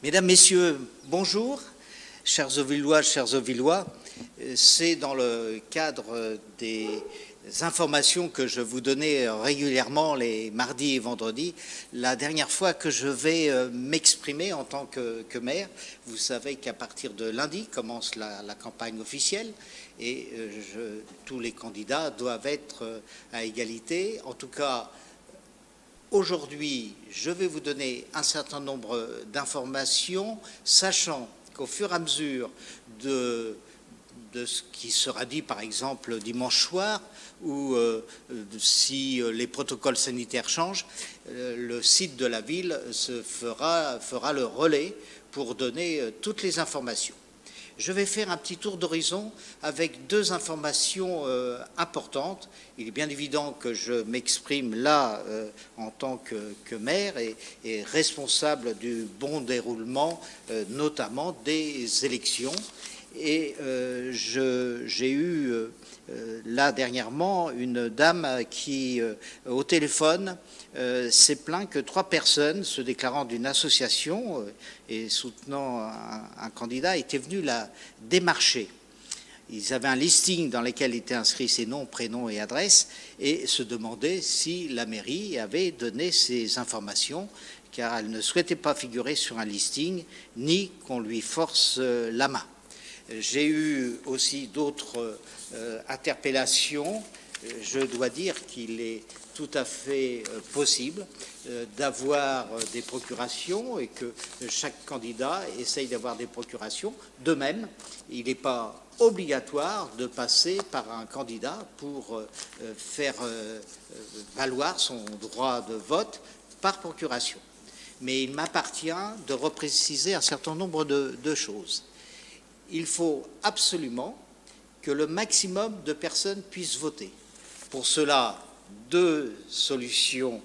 Mesdames, Messieurs, bonjour, chers Auvillois, chers Auvillois. C'est dans le cadre des informations que je vous donnais régulièrement les mardis et vendredis, la dernière fois que je vais m'exprimer en tant que maire. Vous savez qu'à partir de lundi commence la campagne officielle et tous les candidats doivent être à égalité. En tout cas, aujourd'hui, je vais vous donner un certain nombre d'informations, sachant qu'au fur et à mesure de ce qui sera dit, par exemple, dimanche soir, ou si les protocoles sanitaires changent, le site de la ville fera le relais pour donner toutes les informations. Je vais faire un petit tour d'horizon avec deux informations importantes. Il est bien évident que je m'exprime là en tant que maire et responsable du bon déroulement, notamment des élections. Et j'ai eu là dernièrement une dame qui, au téléphone, s'est plaint que 3 personnes se déclarant d'une association et soutenant un candidat étaient venues la démarcher. Ils avaient un listing dans lequel étaient inscrits ses noms, prénoms et adresses et se demandaient si la mairie avait donné ces informations, car elle ne souhaitait pas figurer sur un listing ni qu'on lui force la main. J'ai eu aussi d'autres interpellations. Je dois dire qu'il est tout à fait possible d'avoir des procurations et que chaque candidat essaye d'avoir des procurations. De même, il n'est pas obligatoire de passer par un candidat pour faire valoir son droit de vote par procuration. Mais il m'appartient de repréciser un certain nombre de choses. Il faut absolument que le maximum de personnes puissent voter. Pour cela, 2 solutions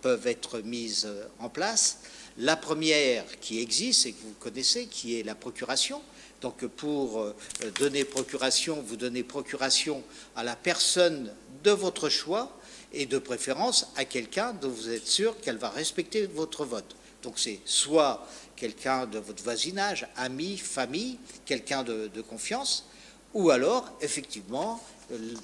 peuvent être mises en place. La première qui existe et que vous connaissez, qui est la procuration. Donc pour donner procuration, vous donnez procuration à la personne de votre choix et de préférence à quelqu'un dont vous êtes sûr qu'elle va respecter votre vote. Donc c'est soit quelqu'un de votre voisinage, ami, famille, quelqu'un de confiance, ou alors, effectivement,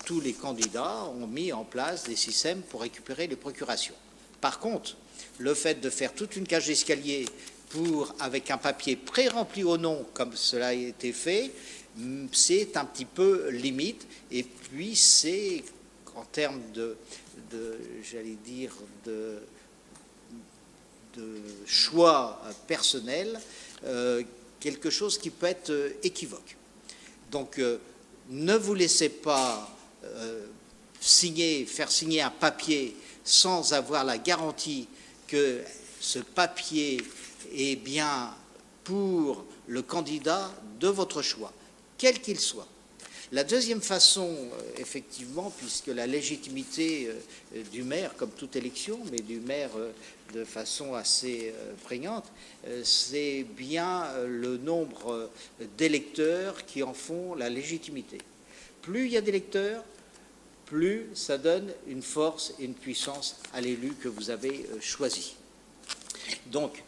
tous les candidats ont mis en place des systèmes pour récupérer les procurations. Par contre, le fait de faire toute une cage d'escalier avec un papier pré-rempli au nom, comme cela a été fait, c'est un petit peu limite, et puis c'est, en termes j'allais dire, de choix personnel, quelque chose qui peut être équivoque. Donc, ne vous laissez pas faire signer un papier sans avoir la garantie que ce papier est bien pour le candidat de votre choix, quel qu'il soit. La deuxième façon, effectivement, puisque la légitimité du maire, comme toute élection, mais du maire de façon assez prégnante, c'est bien le nombre d'électeurs qui en font la légitimité. Plus il y a d'électeurs, plus ça donne une force et une puissance à l'élu que vous avez choisi. Donc,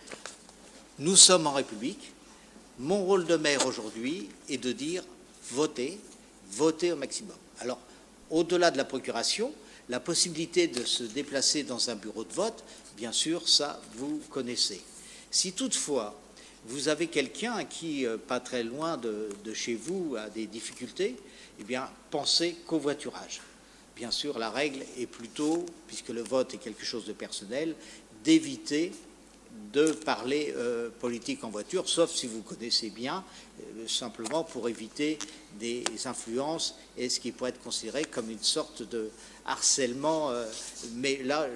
nous sommes en République. Mon rôle de maire aujourd'hui est de dire votez au maximum. Alors, au-delà de la procuration, la possibilité de se déplacer dans un bureau de vote, bien sûr, ça, vous connaissez. Si toutefois, vous avez quelqu'un qui, pas très loin de chez vous, a des difficultés, eh bien, pensez covoiturage. Bien sûr, la règle est plutôt, puisque le vote est quelque chose de personnel, d'éviter de parler politique en voiture, sauf si vous connaissez bien, simplement pour éviter des influences et ce qui pourrait être considéré comme une sorte de harcèlement. Mais là,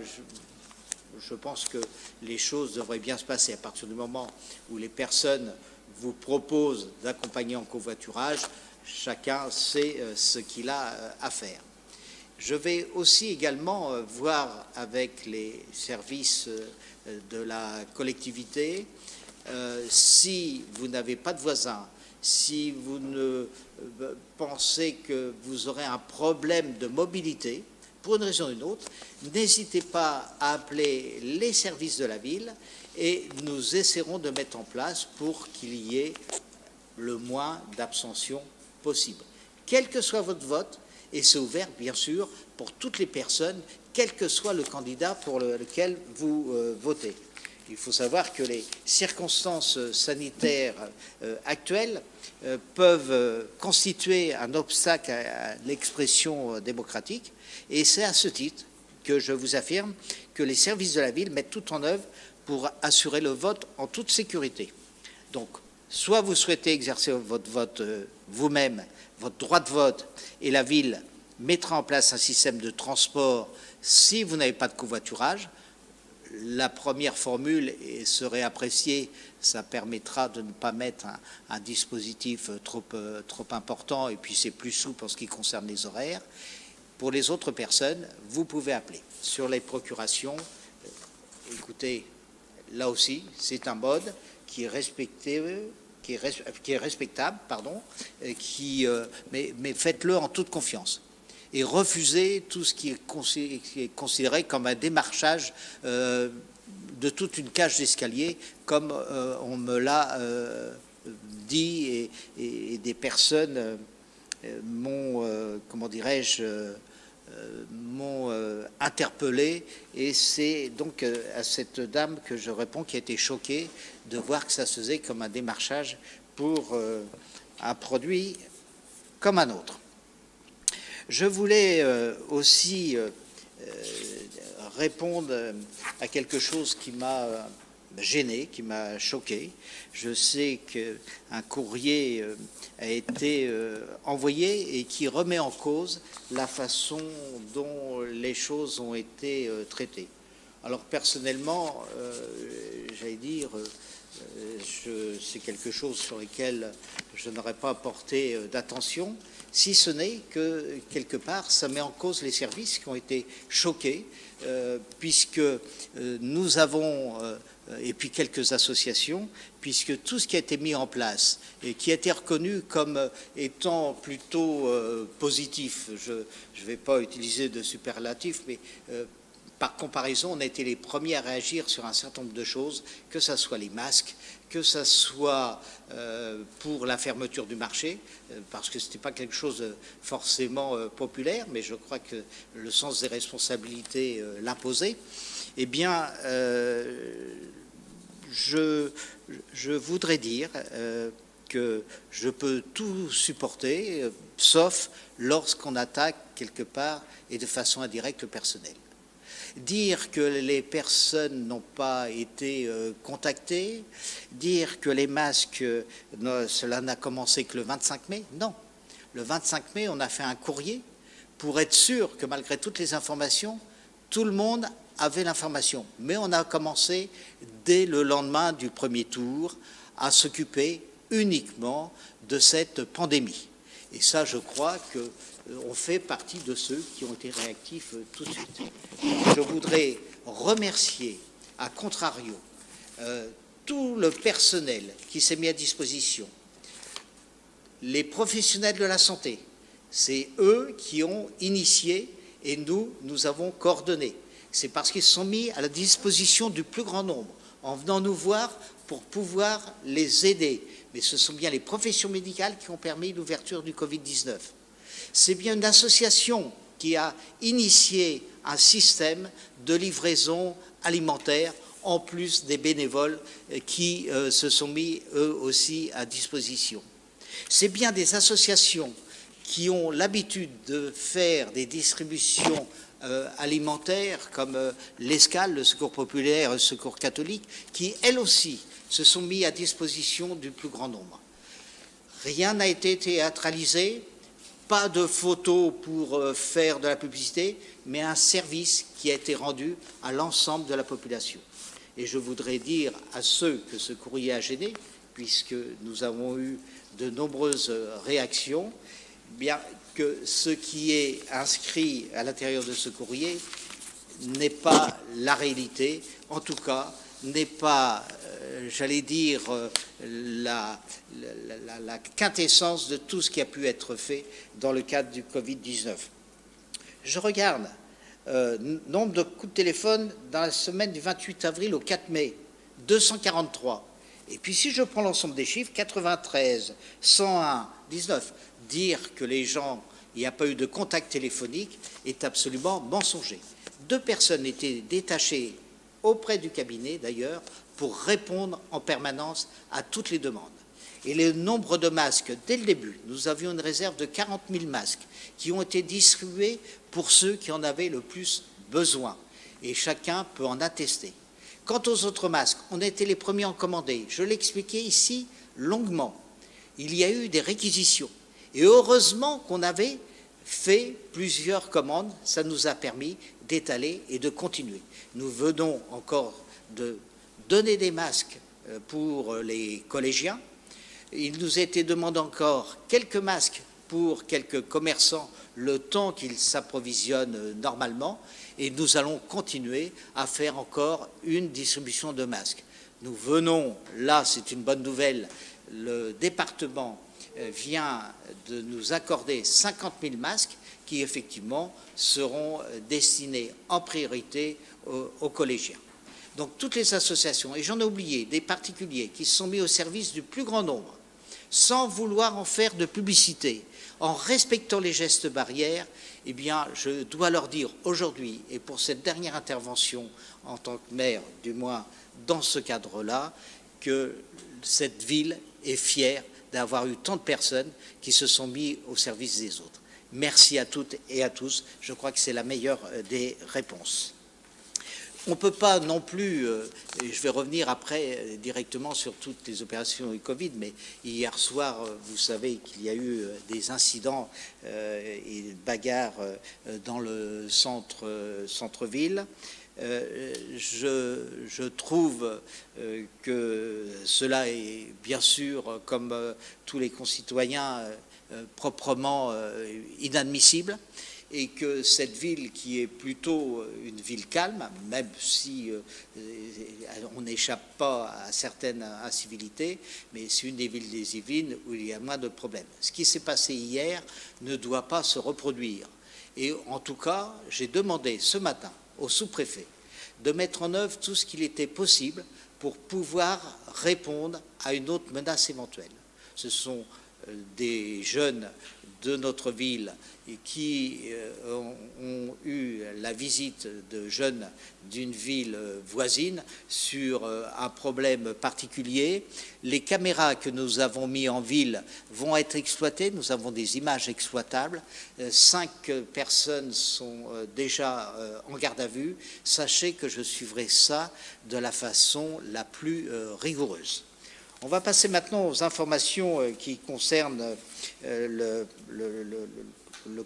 je pense que les choses devraient bien se passer à partir du moment où les personnes vous proposent d'accompagner en covoiturage. Chacun sait ce qu'il a à faire. Je vais aussi également voir avec les services de la collectivité si vous n'avez pas de voisins, si vous ne pensez que vous aurez un problème de mobilité, pour une raison ou une autre, n'hésitez pas à appeler les services de la ville et nous essaierons de mettre en place pour qu'il y ait le moins d'abstention possible. Quel que soit votre vote, et c'est ouvert bien sûr pour toutes les personnes, quel que soit le candidat pour lequel vous votez. Il faut savoir que les circonstances sanitaires actuelles peuvent constituer un obstacle à l'expression démocratique, et c'est à ce titre que je vous affirme que les services de la ville mettent tout en œuvre pour assurer le vote en toute sécurité. Donc, soit vous souhaitez exercer votre vote vous-même, votre droit de vote, et la ville mettra en place un système de transport si vous n'avez pas de covoiturage. La première formule serait appréciée, ça permettra de ne pas mettre un dispositif trop important, et puis c'est plus souple en ce qui concerne les horaires. Pour les autres personnes, vous pouvez appeler. Sur les procurations, écoutez, là aussi, c'est un mode qui est respecté, qui est respectable, pardon, mais faites-le en toute confiance. Et refusez tout ce qui est considéré comme un démarchage de toute une cage d'escalier, comme on me l'a dit, et des personnes m'ont, comment dirais-je, m'ont interpellé, et c'est donc à cette dame que je réponds, qui a été choquée de voir que ça se faisait comme un démarchage pour un produit comme un autre. Je voulais aussi répondre à quelque chose qui m'a gêné, qui m'a choqué. Je sais qu'un courrier a été envoyé et qui remet en cause la façon dont les choses ont été traitées. Alors personnellement, j'allais dire, c'est quelque chose sur lequel je n'aurais pas apporté d'attention, si ce n'est que, quelque part, ça met en cause les services qui ont été choqués, puisque nous avons, et puis quelques associations, puisque tout ce qui a été mis en place et qui a été reconnu comme étant plutôt positif, je ne vais pas utiliser de superlatif, mais par comparaison, on a été les premiers à réagir sur un certain nombre de choses, que ce soit les masques, que ce soit pour la fermeture du marché, parce que ce n'était pas quelque chose de forcément populaire, mais je crois que le sens des responsabilités l'imposait. Eh bien, je voudrais dire que je peux tout supporter, sauf lorsqu'on attaque quelque part et de façon indirecte le personnel. Dire que les personnes n'ont pas été contactées, dire que les masques, cela n'a commencé que le 25 mai, non. Le 25 mai, on a fait un courrier pour être sûr que malgré toutes les informations, tout le monde avait l'information. Mais on a commencé dès le lendemain du premier tour à s'occuper uniquement de cette pandémie. Et ça, je crois qu'on fait partie de ceux qui ont été réactifs tout de suite. Je voudrais remercier, à contrario, tout le personnel qui s'est mis à disposition, les professionnels de la santé. C'est eux qui ont initié et nous avons coordonné. C'est parce qu'ils se sont mis à la disposition du plus grand nombre, en venant nous voir pour pouvoir les aider. Mais ce sont bien les professions médicales qui ont permis l'ouverture du Covid-19. C'est bien une association qui a initié un système de livraison alimentaire, en plus des bénévoles qui se sont mis eux aussi à disposition. C'est bien des associations qui ont l'habitude de faire des distributions alimentaires comme l'Escale, le Secours populaire, le Secours catholique, qui elles aussi se sont mis à disposition du plus grand nombre. Rien n'a été théâtralisé, pas de photos pour faire de la publicité, mais un service qui a été rendu à l'ensemble de la population. Et je voudrais dire à ceux que ce courrier a gêné, puisque nous avons eu de nombreuses réactions, bien que ce qui est inscrit à l'intérieur de ce courrier n'est pas la réalité, en tout cas n'est pas, j'allais dire, la quintessence de tout ce qui a pu être fait dans le cadre du Covid-19. Je regarde Nombre de coups de téléphone dans la semaine du 28 avril au 4 mai, 243. Et puis si je prends l'ensemble des chiffres, 93, 101, 19, dire que les gens, il n'y a pas eu de contact téléphonique est absolument mensonger. 2 personnes étaient détachées auprès du cabinet d'ailleurs pour répondre en permanence à toutes les demandes. Et le nombre de masques, dès le début, nous avions une réserve de 40 000 masques qui ont été distribués pour ceux qui en avaient le plus besoin. Et chacun peut en attester. Quant aux autres masques, on a été les premiers à en commander. Je l'expliquais ici longuement. Il y a eu des réquisitions. Et heureusement qu'on avait fait plusieurs commandes. Ça nous a permis d'étaler et de continuer. Nous venons encore de donner des masques pour les collégiens. Il nous a été demandé encore quelques masques pour quelques commerçants le temps qu'ils s'approvisionnent normalement et nous allons continuer à faire encore une distribution de masques. Nous venons, là c'est une bonne nouvelle, le département vient de nous accorder 50 000 masques qui effectivement seront destinés en priorité aux collégiens. Donc toutes les associations, et j'en ai oublié, des particuliers qui se sont mis au service du plus grand nombre, sans vouloir en faire de publicité, en respectant les gestes barrières, eh bien, je dois leur dire aujourd'hui, et pour cette dernière intervention en tant que maire, du moins dans ce cadre-là, que cette ville est fière d'avoir eu tant de personnes qui se sont mis au service des autres. Merci à toutes et à tous. Je crois que c'est la meilleure des réponses. On ne peut pas non plus, et je vais revenir après directement sur toutes les opérations du Covid, mais hier soir, vous savez qu'il y a eu des incidents et bagarres dans le centre-ville. Je trouve que cela est bien sûr, comme tous les concitoyens, proprement inadmissible. Et que cette ville qui est plutôt une ville calme, même si on n'échappe pas à certaines incivilités, mais c'est une des villes des Yvelines où il y a moins de problèmes. Ce qui s'est passé hier ne doit pas se reproduire. Et en tout cas, j'ai demandé ce matin au sous-préfet de mettre en œuvre tout ce qu'il était possible pour pouvoir répondre à une autre menace éventuelle. Ce sont des jeunes de notre ville qui ont eu la visite de jeunes d'une ville voisine sur un problème particulier. Les caméras que nous avons mis en ville vont être exploitées. Nous avons des images exploitables. 5 personnes sont déjà en garde à vue. Sachez que je suivrai ça de la façon la plus rigoureuse. On va passer maintenant aux informations qui concernent le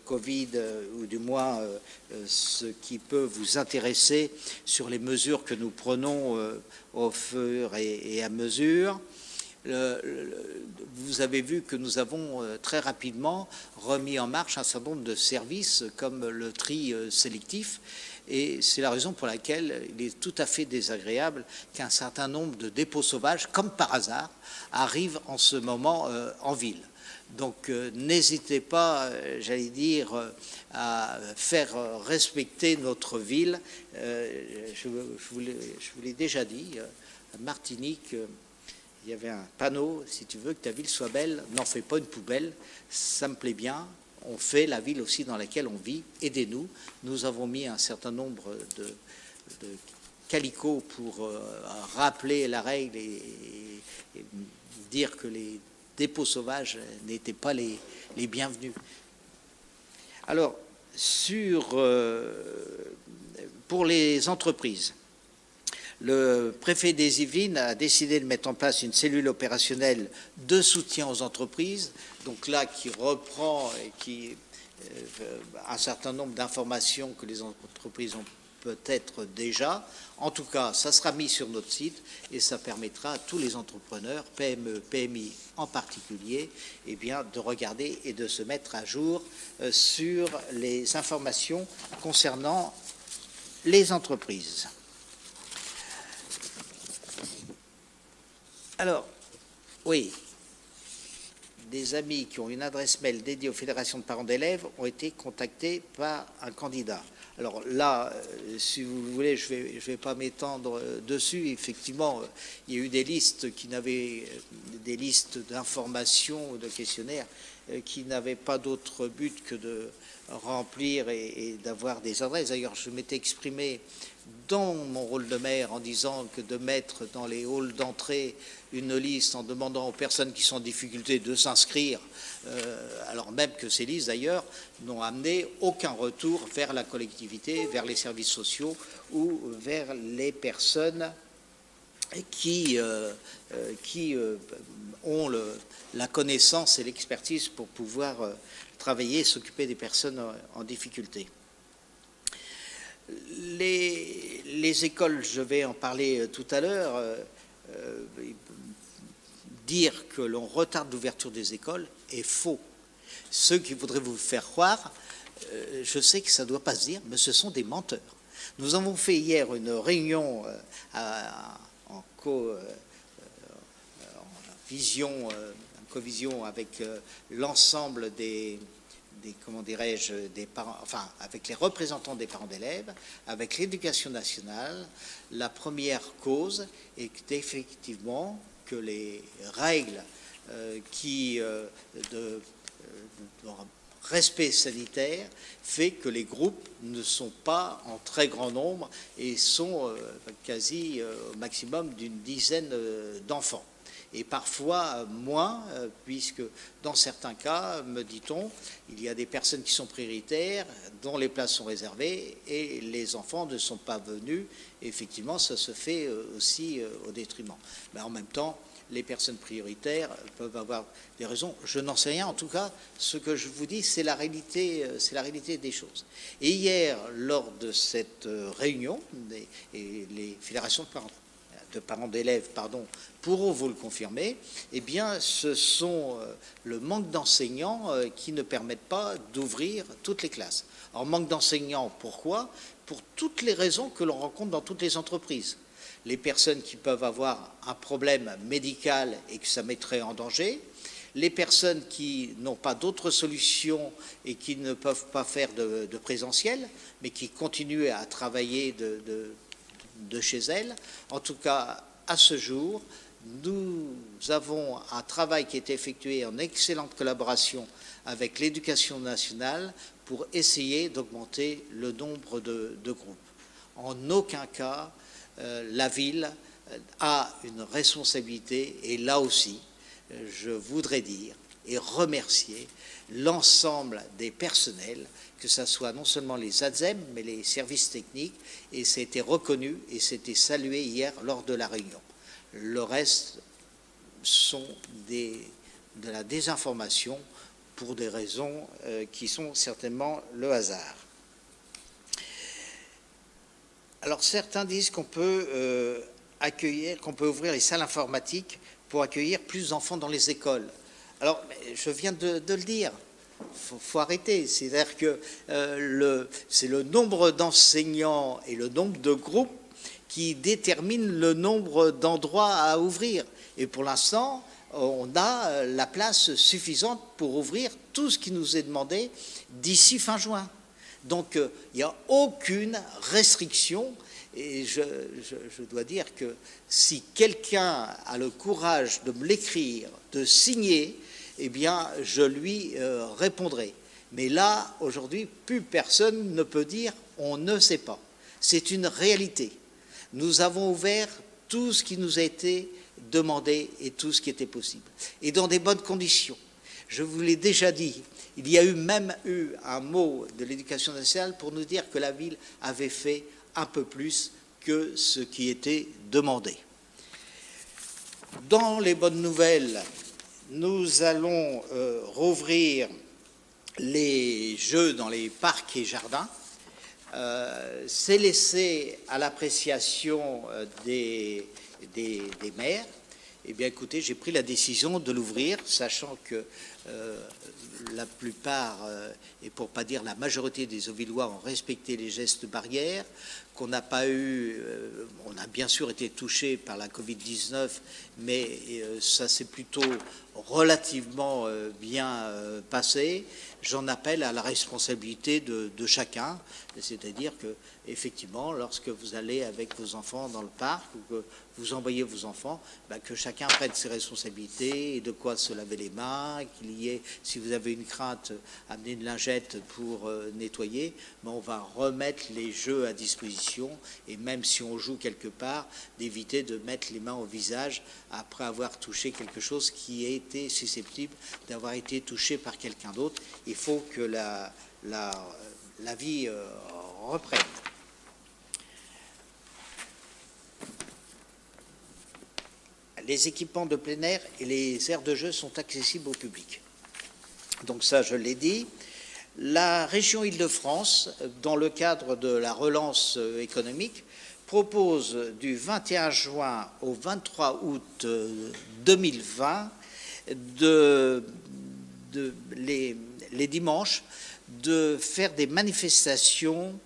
Covid, ou du moins ce qui peut vous intéresser sur les mesures que nous prenons au fur et à mesure. Vous avez vu que nous avons très rapidement remis en marche un certain nombre de services comme le tri sélectif. Et c'est la raison pour laquelle il est tout à fait désagréable qu'un certain nombre de dépôts sauvages, comme par hasard, arrivent en ce moment en ville. Donc n'hésitez pas, j'allais dire, à faire respecter notre ville. Je vous l'ai déjà dit, à Martinique, il y avait un panneau, si tu veux que ta ville soit belle, n'en fais pas une poubelle, ça me plaît bien. On fait la ville aussi dans laquelle on vit, aidez-nous. Nous avons mis un certain nombre de calicots pour rappeler la règle et dire que les dépôts sauvages n'étaient pas les bienvenus. Alors, pour les entreprises, le préfet des Yvelines a décidé de mettre en place une cellule opérationnelle de soutien aux entreprises, donc là qui reprend et qui un certain nombre d'informations que les entreprises ont peut-être déjà. En tout cas, ça sera mis sur notre site et ça permettra à tous les entrepreneurs, PME, PMI en particulier, eh bien, de regarder et de se mettre à jour sur les informations concernant les entreprises. Alors, oui, des amis qui ont une adresse mail dédiée aux fédérations de parents d'élèves ont été contactés par un candidat. Alors là, si vous voulez, je vais pas m'étendre dessus. Effectivement, il y a eu des listes des listes d'informations, de questionnaires, qui n'avaient pas d'autre but que de remplir et d'avoir des adresses. D'ailleurs, je m'étais exprimé dans mon rôle de maire en disant que de mettre dans les halls d'entrée une liste en demandant aux personnes qui sont en difficulté de s'inscrire, alors même que ces listes d'ailleurs n'ont amené aucun retour vers la collectivité, vers les services sociaux ou vers les personnes qui ont la connaissance et l'expertise pour pouvoir travailler et s'occuper des personnes en difficulté. Les écoles, je vais en parler tout à l'heure, dire que l'on retarde l'ouverture des écoles est faux. Ceux qui voudraient vous faire croire, je sais que ça ne doit pas se dire, mais ce sont des menteurs. Nous avons fait hier une réunion en covision avec l'ensemble comment dirais-je, des parents, enfin, avec les représentants des parents d'élèves, avec l'éducation nationale. La première cause est effectivement que les règles de respect sanitaire fait que les groupes ne sont pas en très grand nombre et sont quasi au maximum d'une dizaine d'enfants. Et parfois moins, puisque dans certains cas, me dit-on, il y a des personnes qui sont prioritaires, dont les places sont réservées, et les enfants ne sont pas venus. Et effectivement, ça se fait aussi au détriment. Mais en même temps, les personnes prioritaires peuvent avoir des raisons. Je n'en sais rien. En tout cas, ce que je vous dis, c'est la réalité des choses. Et hier, lors de cette réunion, et les fédérations de parents d'élèves, pourront vous le confirmer, eh bien, ce sont le manque d'enseignants qui ne permettent pas d'ouvrir toutes les classes. Alors, manque d'enseignants, pourquoi? Pour toutes les raisons que l'on rencontre dans toutes les entreprises. Les personnes qui peuvent avoir un problème médical et que ça mettrait en danger, les personnes qui n'ont pas d'autre solution et qui ne peuvent pas faire de présentiel, mais qui continuent à travailler de chez elles. En tout cas, à ce jour, nous avons un travail qui est effectué en excellente collaboration avec l'éducation nationale pour essayer d'augmenter le nombre de groupes. En aucun cas, la ville a une responsabilité, et là aussi, je voudrais dire et remercier l'ensemble des personnels, que ce soit non seulement les ADSEM, mais les services techniques, et c'était reconnu et c'était salué hier lors de la réunion. Le reste sont de la désinformation pour des raisons qui sont certainement le hasard. Alors certains disent qu'on peut ouvrir les salles informatiques pour accueillir plus d'enfants dans les écoles. Alors, je viens de le dire, faut arrêter. C'est-à-dire que c'est le nombre d'enseignants et le nombre de groupes qui déterminent le nombre d'endroits à ouvrir. Et pour l'instant, on a la place suffisante pour ouvrir tout ce qui nous est demandé d'ici fin juin. Donc, il n'y a aucune restriction. Et je dois dire que si quelqu'un a le courage de me l'écrire, de signer, eh bien, je lui répondrai. Mais là, aujourd'hui, plus personne ne peut dire « on ne sait pas ». C'est une réalité. Nous avons ouvert tout ce qui nous a été demandé et tout ce qui était possible. Et dans des bonnes conditions. Je vous l'ai déjà dit, il y a même eu un mot de l'éducation nationale pour nous dire que la ville avait fait un peu plus que ce qui était demandé. Dans les bonnes nouvelles, nous allons rouvrir les jeux dans les parcs et jardins. C'est laissé à l'appréciation des maires. Eh bien, écoutez, j'ai pris la décision de l'ouvrir, sachant que la plupart, et pour ne pas dire la majorité des Auvillois ont respecté les gestes barrières, qu'on n'a pas eu, on a bien sûr été touché par la Covid-19, mais ça s'est plutôt relativement bien passé. J'en appelle à la responsabilité de chacun, c'est-à-dire que effectivement, lorsque vous allez avec vos enfants dans le parc ou que vous envoyez vos enfants, que chacun prenne ses responsabilités et de quoi se laver les mains, qu'il y ait, si vous avez une crainte, amener une lingette pour nettoyer, mais on va remettre les jeux à disposition et même si on joue quelque part, d'éviter de mettre les mains au visage après avoir touché quelque chose qui a été susceptible d'avoir été touché par quelqu'un d'autre. Il faut que la vie reprenne. Les équipements de plein air et les aires de jeu sont accessibles au public. Donc ça, je l'ai dit. La région Île-de-France, dans le cadre de la relance économique, propose du 21 juin au 23 août 2020 les dimanches de faire des manifestations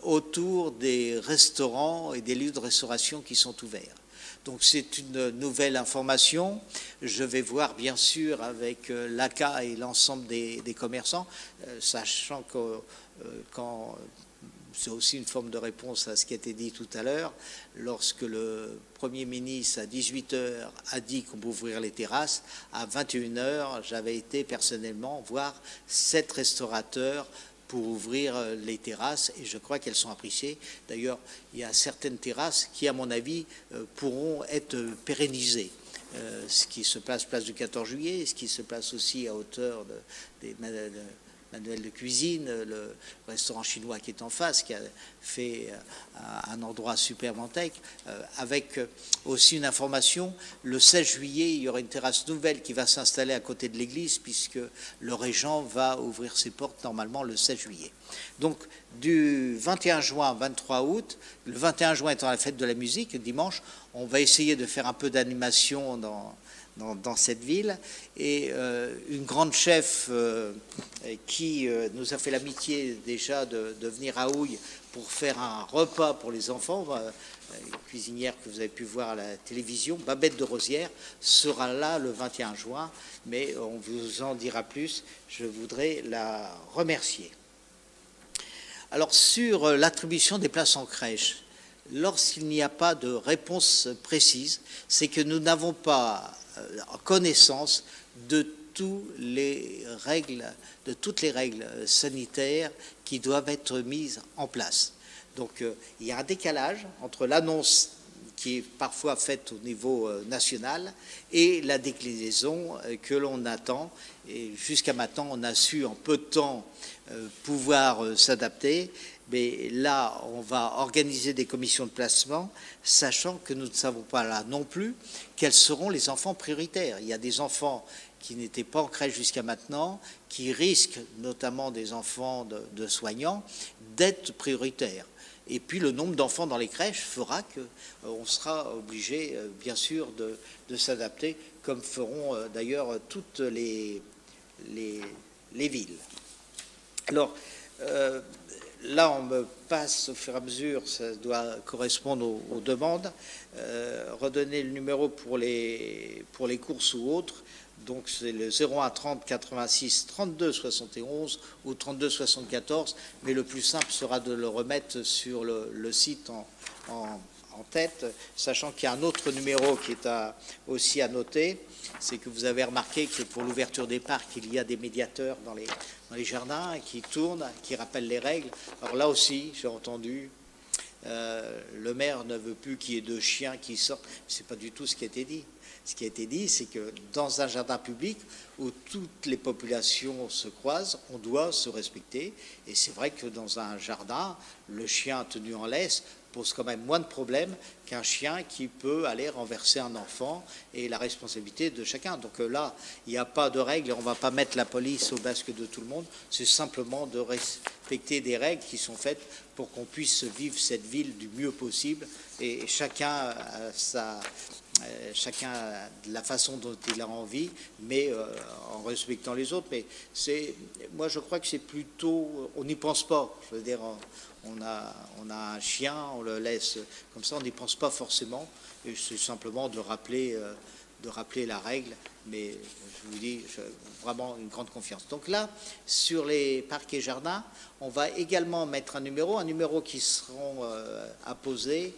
autour des restaurants et des lieux de restauration qui sont ouverts. Donc c'est une nouvelle information. Je vais voir bien sûr avec l'ACA et l'ensemble des commerçants, sachant que c'est aussi une forme de réponse à ce qui a été dit tout à l'heure, lorsque le Premier ministre à 18h a dit qu'on peut ouvrir les terrasses, à 21h, j'avais été personnellement voir 7 restaurateurs pour ouvrir les terrasses et je crois qu'elles sont appréciées. D'ailleurs, il y a certaines terrasses qui, à mon avis, pourront être pérennisées. Ce qui se passe place du 14 juillet, ce qui se passe aussi à hauteur des manuels de cuisine, le restaurant chinois qui est en face, qui a fait un endroit super Mantec, avec aussi une information, le 16 juillet, il y aura une terrasse nouvelle qui va s'installer à côté de l'église, puisque le régent va ouvrir ses portes normalement le 16 juillet. Donc, du 21 juin au 23 août, le 21 juin étant la fête de la musique, dimanche, on va essayer de faire un peu d'animation dans cette ville, et une grande chef qui nous a fait l'amitié déjà de venir à Houille pour faire un repas pour les enfants, une cuisinière que vous avez pu voir à la télévision, Babette de Rosière, sera là le 21 juin, mais on vous en dira plus, je voudrais la remercier. Alors sur l'attribution des places en crèche, lorsqu'il n'y a pas de réponse précise, c'est que nous n'avons pas connaissance de toutes les règles sanitaires qui doivent être mises en place. Donc il y a un décalage entre l'annonce qui est parfois faite au niveau national et la déclinaison que l'on attend. Et jusqu'à maintenant, on a su en peu de temps pouvoir s'adapter. Mais là, on va organiser des commissions de placement, sachant que nous ne savons pas là non plus quels seront les enfants prioritaires. Il y a des enfants qui n'étaient pas en crèche jusqu'à maintenant, qui risquent, notamment des enfants de soignants, d'être prioritaires. Et puis le nombre d'enfants dans les crèches fera qu'on sera obligé, bien sûr, de s'adapter, comme feront d'ailleurs toutes les villes. Alors, là, on me passe au fur et à mesure, ça doit correspondre aux demandes. Redonner le numéro pour les courses ou autres. Donc, c'est le 01 30 86 32 71 ou 32 74. Mais le plus simple sera de le remettre sur le site en tête, sachant qu'il y a un autre numéro qui est aussi à noter. C'est que vous avez remarqué que pour l'ouverture des parcs, il y a des médiateurs dans les jardins qui tournent, qui rappellent les règles. Alors là aussi, j'ai entendu, le maire ne veut plus qu'il y ait de chiens qui sortent. Ce n'est pas du tout ce qui a été dit. Ce qui a été dit, c'est que dans un jardin public où toutes les populations se croisent, on doit se respecter. Et c'est vrai que dans un jardin, le chien tenu en laisse pose quand même moins de problèmes qu'un chien qui peut aller renverser un enfant, et la responsabilité de chacun. Donc là, il n'y a pas de règles, on ne va pas mettre la police au basque de tout le monde, c'est simplement de respecter des règles qui sont faites pour qu'on puisse vivre cette ville du mieux possible, et chacun a chacun de la façon dont il a envie, mais en respectant les autres. Mais moi, je crois que c'est plutôt, on n'y pense pas. Je veux dire, on a un chien, on le laisse comme ça, on n'y pense pas forcément. Et c'est simplement de rappeler la règle. Mais je vous dis, vraiment une grande confiance. Donc là, sur les parcs et jardins, on va également mettre un numéro qui seront apposés,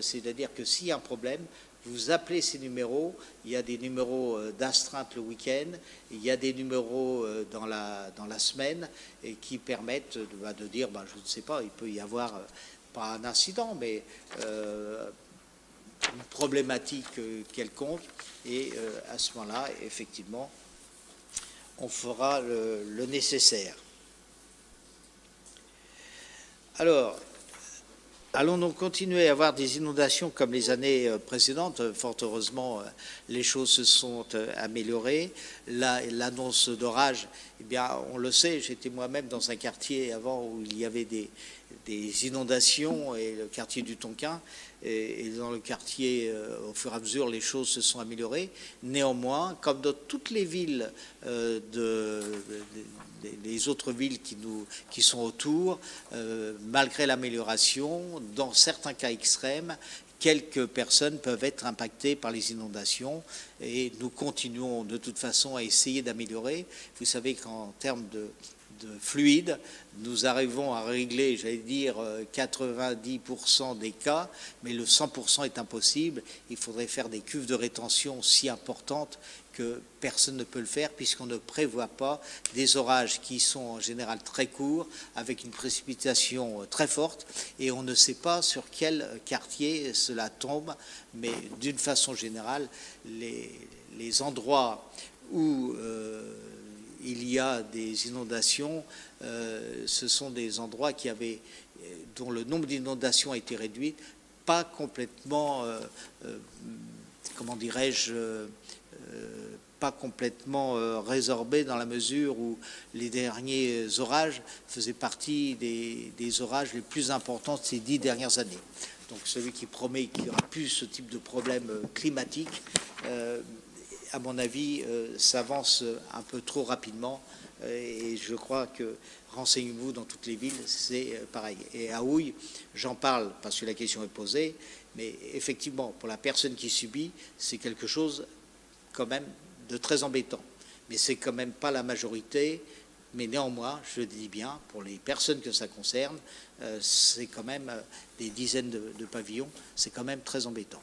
c'est-à-dire que s'il y a un problème, vous appelez ces numéros, il y a des numéros d'astreinte le week-end, il y a des numéros dans la semaine et qui permettent de dire, je ne sais pas, il peut y avoir, pas un incident, mais une problématique quelconque, et à ce moment-là, effectivement, on fera le nécessaire. Alors, allons donc continuer à avoir des inondations comme les années précédentes. Fort heureusement, les choses se sont améliorées. L'annonce d'orage, eh bien, on le sait, j'étais moi-même dans un quartier avant où il y avait des inondations, et le quartier du Tonkin, et dans le quartier, au fur et à mesure, les choses se sont améliorées. Néanmoins, comme dans toutes les villes, les autres villes qui sont autour, malgré l'amélioration, dans certains cas extrêmes, quelques personnes peuvent être impactées par les inondations, et nous continuons de toute façon à essayer d'améliorer. Vous savez qu'en termes de fluide, nous arrivons à régler, j'allais dire, 90% des cas, mais le 100% est impossible. Il faudrait faire des cuves de rétention si importantes que personne ne peut le faire, puisqu'on ne prévoit pas des orages qui sont en général très courts, avec une précipitation très forte, et on ne sait pas sur quel quartier cela tombe, mais d'une façon générale, les endroits où il y a des inondations, ce sont des endroits dont le nombre d'inondations a été réduit, pas complètement, comment dirais-je, pas complètement résorbé, dans la mesure où les derniers orages faisaient partie des orages les plus importants de ces 10 dernières années. Donc celui qui promet qu'il n'y aura plus ce type de problème climatique, à mon avis, s'avance un peu trop rapidement, et je crois que, renseignez-vous, dans toutes les villes, c'est pareil. Et à Houille, j'en parle parce que la question est posée, mais effectivement, pour la personne qui subit, c'est quelque chose quand même de très embêtant. Mais c'est quand même pas la majorité, mais néanmoins, je le dis bien, pour les personnes que ça concerne, c'est quand même des dizaines de pavillons, c'est quand même très embêtant.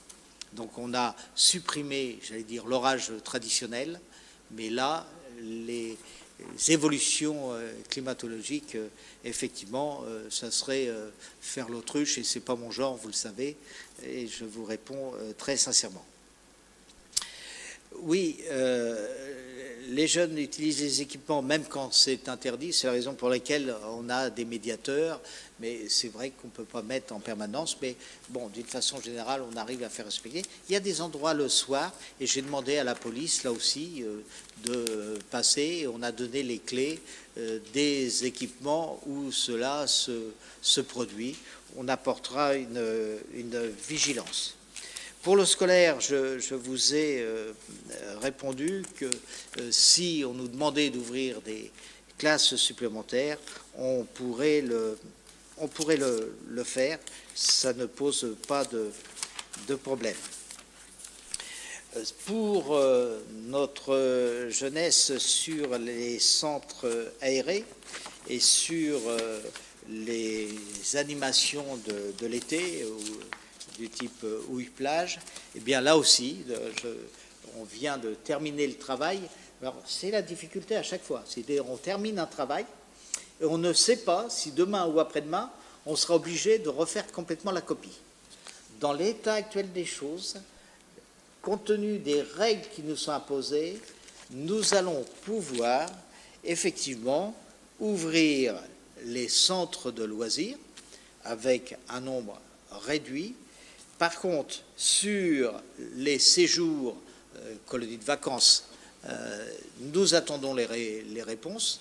Donc on a supprimé, j'allais dire, l'orage traditionnel, mais là, les évolutions climatologiques, effectivement, ça serait faire l'autruche, et c'est pas mon genre, vous le savez, et je vous réponds très sincèrement. Oui, les jeunes utilisent les équipements même quand c'est interdit, c'est la raison pour laquelle on a des médiateurs, mais c'est vrai qu'on ne peut pas mettre en permanence, mais bon, d'une façon générale, on arrive à faire respecter. Il y a des endroits le soir, et j'ai demandé à la police, là aussi, de passer, et on a donné les clés des équipements où cela se produit. On apportera une vigilance. Pour le scolaire, je vous ai répondu que si on nous demandait d'ouvrir des classes supplémentaires, on pourrait le faire, ça ne pose pas de problème. Pour notre jeunesse, sur les centres aérés et sur les animations de l'été, du type Houille-Plage, eh bien là aussi, on vient de terminer le travail. Alors c'est la difficulté à chaque fois, c'est-à-dire on termine un travail et on ne sait pas si demain ou après-demain, on sera obligé de refaire complètement la copie. Dans l'état actuel des choses, compte tenu des règles qui nous sont imposées, nous allons pouvoir effectivement ouvrir les centres de loisirs avec un nombre réduit. Par contre, sur les séjours, colonies de vacances, nous attendons les réponses.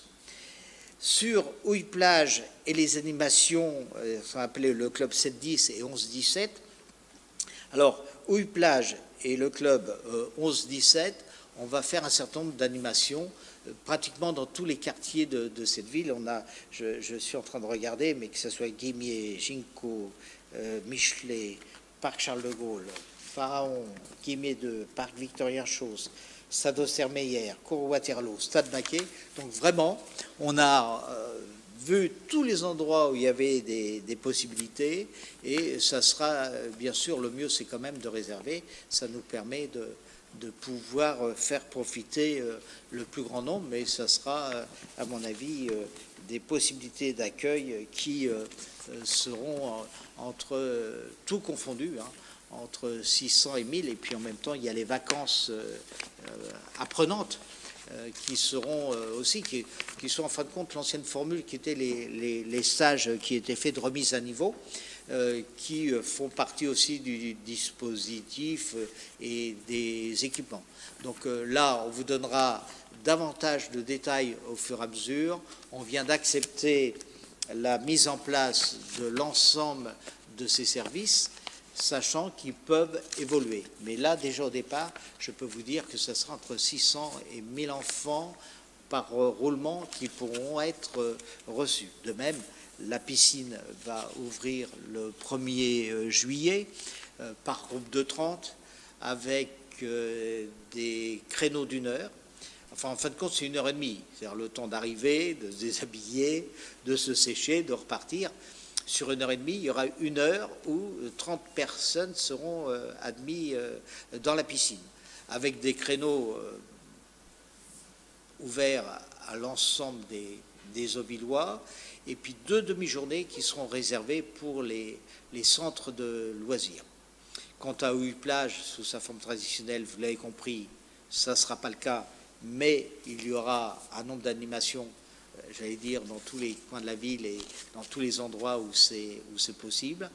Sur Houille-Plage et les animations, sont appelées le club 7-10 et 11-17. Alors, Houille-Plage et le club 11-17, on va faire un certain nombre d'animations pratiquement dans tous les quartiers de cette ville. Je suis en train de regarder, mais que ce soit Guimier, Ginkgo, Michelet, Parc Charles de Gaulle, Pharaon, Guimier 2, Parc Victorien-Chose, Stade Austermeyer, Cours Waterloo, Stade Baquet. Donc vraiment, on a vu tous les endroits où il y avait des possibilités, et ça sera, bien sûr, le mieux, c'est quand même de réserver. Ça nous permet de pouvoir faire profiter le plus grand nombre, mais ça sera, à mon avis, des possibilités d'accueil qui seront entre tout confondu, hein, entre 600 et 1000, et puis en même temps, il y a les vacances apprenantes qui seront aussi, qui sont en fin de compte l'ancienne formule qui était les stages qui étaient faits de remise à niveau, qui font partie aussi du dispositif et des équipements. Donc là, on vous donnera davantage de détails au fur et à mesure. On vient d'accepter la mise en place de l'ensemble de ces services, sachant qu'ils peuvent évoluer. Mais là, déjà au départ, je peux vous dire que ce sera entre 600 et 1000 enfants par roulement qui pourront être reçus. De même, la piscine va ouvrir le 1er juillet par groupe de 30 avec des créneaux d'1 heure. Enfin, en fin de compte, c'est 1h30. C'est-à-dire le temps d'arriver, de se déshabiller, de se sécher, de repartir. Sur 1h30, il y aura 1 heure où 30 personnes seront admis dans la piscine, avec des créneaux ouverts à l'ensemble des Auvillois, et puis 2 demi-journées qui seront réservées pour les centres de loisirs. Quant à Ouille-Plage, sous sa forme traditionnelle, vous l'avez compris, ça ne sera pas le cas, mais il y aura un nombre d'animations, j'allais dire, dans tous les coins de la ville et dans tous les endroits où c'est possible.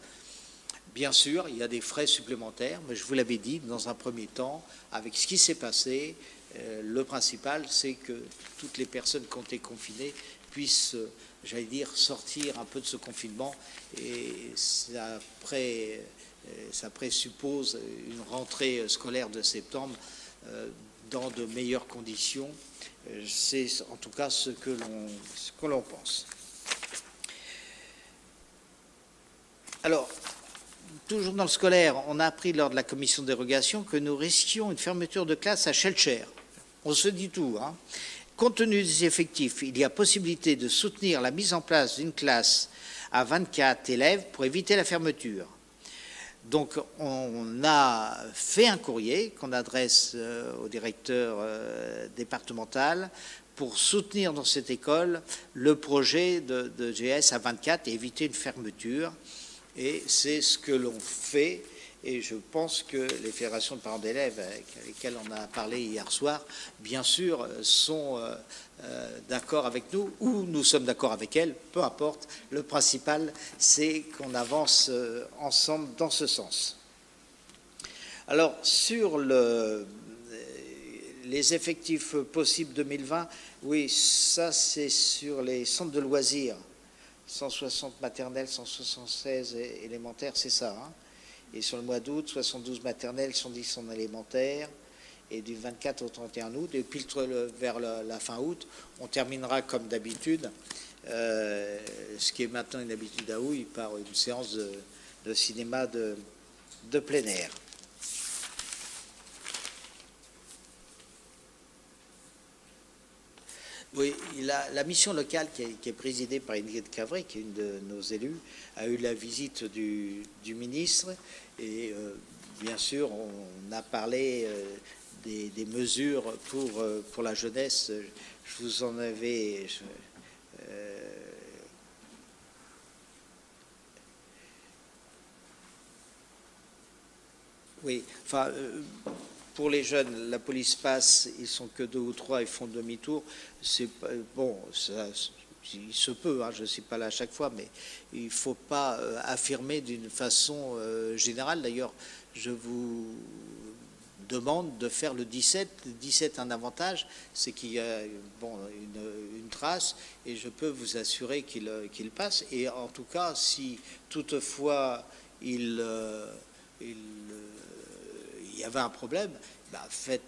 Bien sûr, il y a des frais supplémentaires, mais je vous l'avais dit, dans un premier temps, avec ce qui s'est passé, le principal, c'est que toutes les personnes qui ont été confinées puissent, j'allais dire, sortir un peu de ce confinement, et ça présuppose une rentrée scolaire de septembre dans de meilleures conditions. C'est en tout cas ce que l'on pense. Alors, toujours dans le scolaire, on a appris lors de la commission de dérogation que nous risquions une fermeture de classe à Schellcher. On se dit tout, hein. Compte tenu des effectifs, il y a possibilité de soutenir la mise en place d'une classe à 24 élèves pour éviter la fermeture. Donc, on a fait un courrier qu'on adresse au directeur départemental pour soutenir dans cette école le projet de GS à 24 et éviter une fermeture. Et c'est ce que l'on fait. Et je pense que les fédérations de parents d'élèves avec lesquelles on a parlé hier soir, bien sûr, sont d'accord avec nous, ou nous sommes d'accord avec elles, peu importe. Le principal, c'est qu'on avance ensemble dans ce sens. Alors, sur les effectifs possibles 2020, oui, ça c'est sur les centres de loisirs. 160 maternelles, 176 élémentaires, c'est ça, hein. Et sur le mois d'août, 72 maternelles, 110 en élémentaire, et du 24 au 31 août. Et puis vers la fin août, on terminera comme d'habitude, ce qui est maintenant une habitude à Houille, par une séance de cinéma de plein air. Oui, la mission locale qui est présidée par Ingrid Cavray, qui est une de nos élus, a eu la visite du ministre, et bien sûr on a parlé des mesures pour la jeunesse. Je vous en avais... oui, enfin... pour les jeunes, la police passe, ils sont que 2 ou 3, ils font demi-tour. C'est bon, il se peut, hein, je ne suis pas là à chaque fois, mais il ne faut pas affirmer d'une façon générale. D'ailleurs, je vous demande de faire le 17. Le 17 a un avantage, c'est qu'il y a une trace, et je peux vous assurer qu'il passe. Et en tout cas, si toutefois il y y avait un problème, faites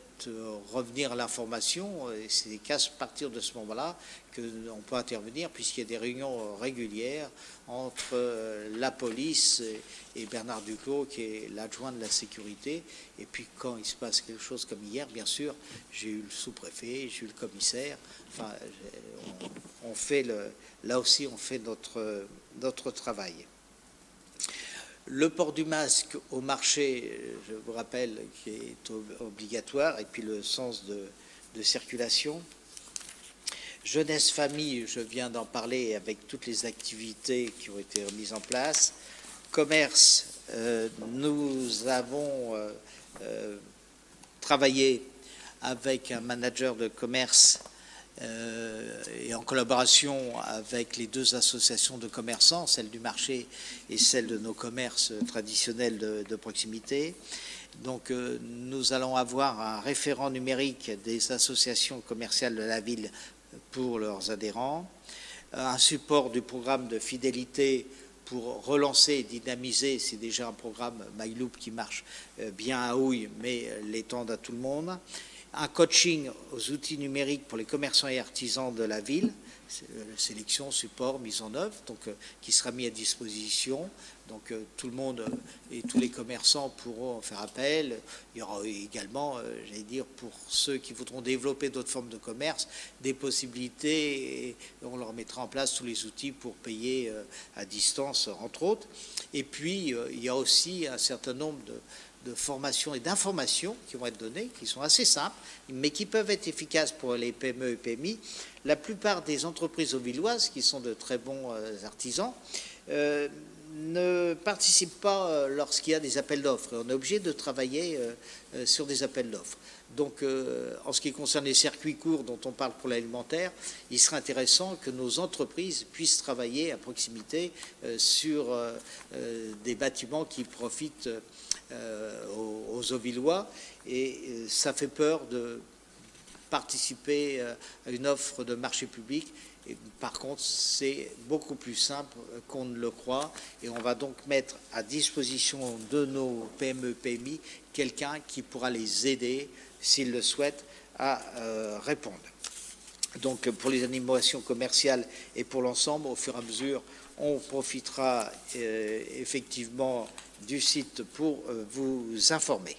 revenir l'information, et c'est qu'à partir de ce moment-là qu'on peut intervenir, puisqu'il y a des réunions régulières entre la police et Bernard Duclos, qui est l'adjoint de la sécurité. Et puis quand il se passe quelque chose comme hier, bien sûr, j'ai eu le sous-préfet, j'ai eu le commissaire. Enfin, on fait là aussi, on fait notre travail. Le port du masque au marché, je vous rappelle, qui est obligatoire, et puis le sens de circulation. Jeunesse, famille, je viens d'en parler avec toutes les activités qui ont été mises en place. Commerce, nous avons travaillé avec un manager de commerce et en collaboration avec les deux associations de commerçants, celle du marché et celle de nos commerces traditionnels de proximité. Donc nous allons avoir un référent numérique des associations commerciales de la ville pour leurs adhérents, un support du programme de fidélité pour relancer et dynamiser, c'est déjà un programme MyLoop qui marche bien à Houille, mais l'étendre à tout le monde. Un coaching aux outils numériques pour les commerçants et artisans de la ville, sélection, support, mise en œuvre, donc qui sera mis à disposition. Donc tout le monde et tous les commerçants pourront faire appel. Il y aura également, j'allais dire, pour ceux qui voudront développer d'autres formes de commerce, des possibilités, et on leur mettra en place tous les outils pour payer à distance, entre autres. Et puis, il y a aussi un certain nombre de formations et d'informations qui vont être données, qui sont assez simples, mais qui peuvent être efficaces pour les PME et PMI. La plupart des entreprises auvilloises, qui sont de très bons artisans, ne participent pas lorsqu'il y a des appels d'offres. On est obligé de travailler sur des appels d'offres. Donc, en ce qui concerne les circuits courts dont on parle pour l'alimentaire, il serait intéressant que nos entreprises puissent travailler à proximité sur des bâtiments qui profitent aux Auvillois, et ça fait peur de participer à une offre de marché public. Et par contre, c'est beaucoup plus simple qu'on ne le croit, et on va donc mettre à disposition de nos PME, PMI, quelqu'un qui pourra les aider, s'ils le souhaitent, à répondre. Donc, pour les animations commerciales et pour l'ensemble, au fur et à mesure, on profitera effectivement du site pour vous informer.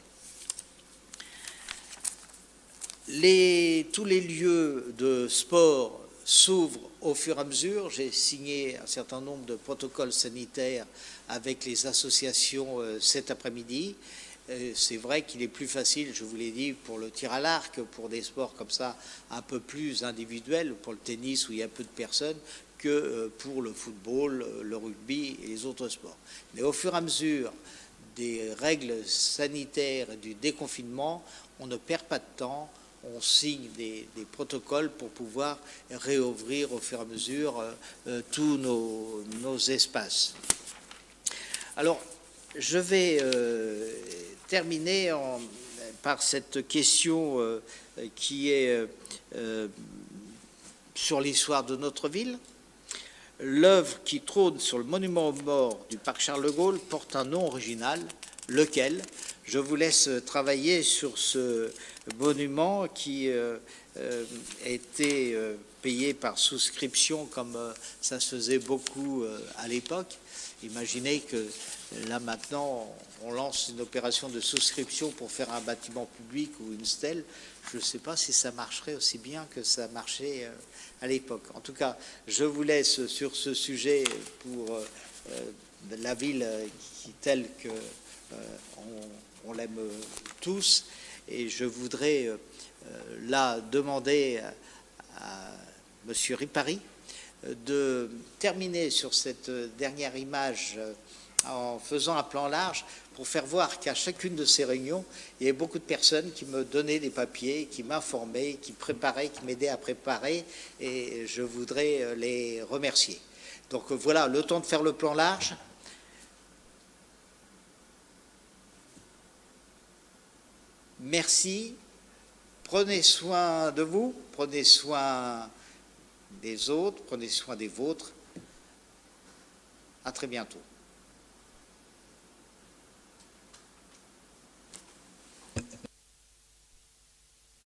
Tous les lieux de sport s'ouvrent au fur et à mesure. J'ai signé un certain nombre de protocoles sanitaires avec les associations cet après-midi. C'est vrai qu'il est plus facile, je vous l'ai dit, pour le tir à l'arc, pour des sports comme ça un peu plus individuels, pour le tennis où il y a peu de personnes, que pour le football, le rugby et les autres sports. Mais au fur et à mesure des règles sanitaires et du déconfinement, on ne perd pas de temps, on signe des protocoles pour pouvoir réouvrir au fur et à mesure tous nos espaces. Alors, je vais terminer par cette question qui est sur l'histoire de notre ville. L'œuvre qui trône sur le monument aux morts du parc Charles de Gaulle porte un nom original, lequel? Je vous laisse travailler sur ce monument qui a été payé par souscription, comme ça se faisait beaucoup à l'époque. Imaginez que là maintenant on lance une opération de souscription pour faire un bâtiment public ou une stèle. Je ne sais pas si ça marcherait aussi bien que ça marchait à l'époque. En tout cas, je vous laisse sur ce sujet pour la ville telle que on l'aime tous, et je voudrais là demander à Monsieur Ripari de terminer sur cette dernière image en faisant un plan large pour faire voir qu'à chacune de ces réunions, il y avait beaucoup de personnes qui me donnaient des papiers, qui m'informaient, qui préparaient, qui m'aidaient à préparer, et je voudrais les remercier. Donc voilà, le temps de faire le plan large. Merci, prenez soin de vous, prenez soin des autres, prenez soin des vôtres. À très bientôt.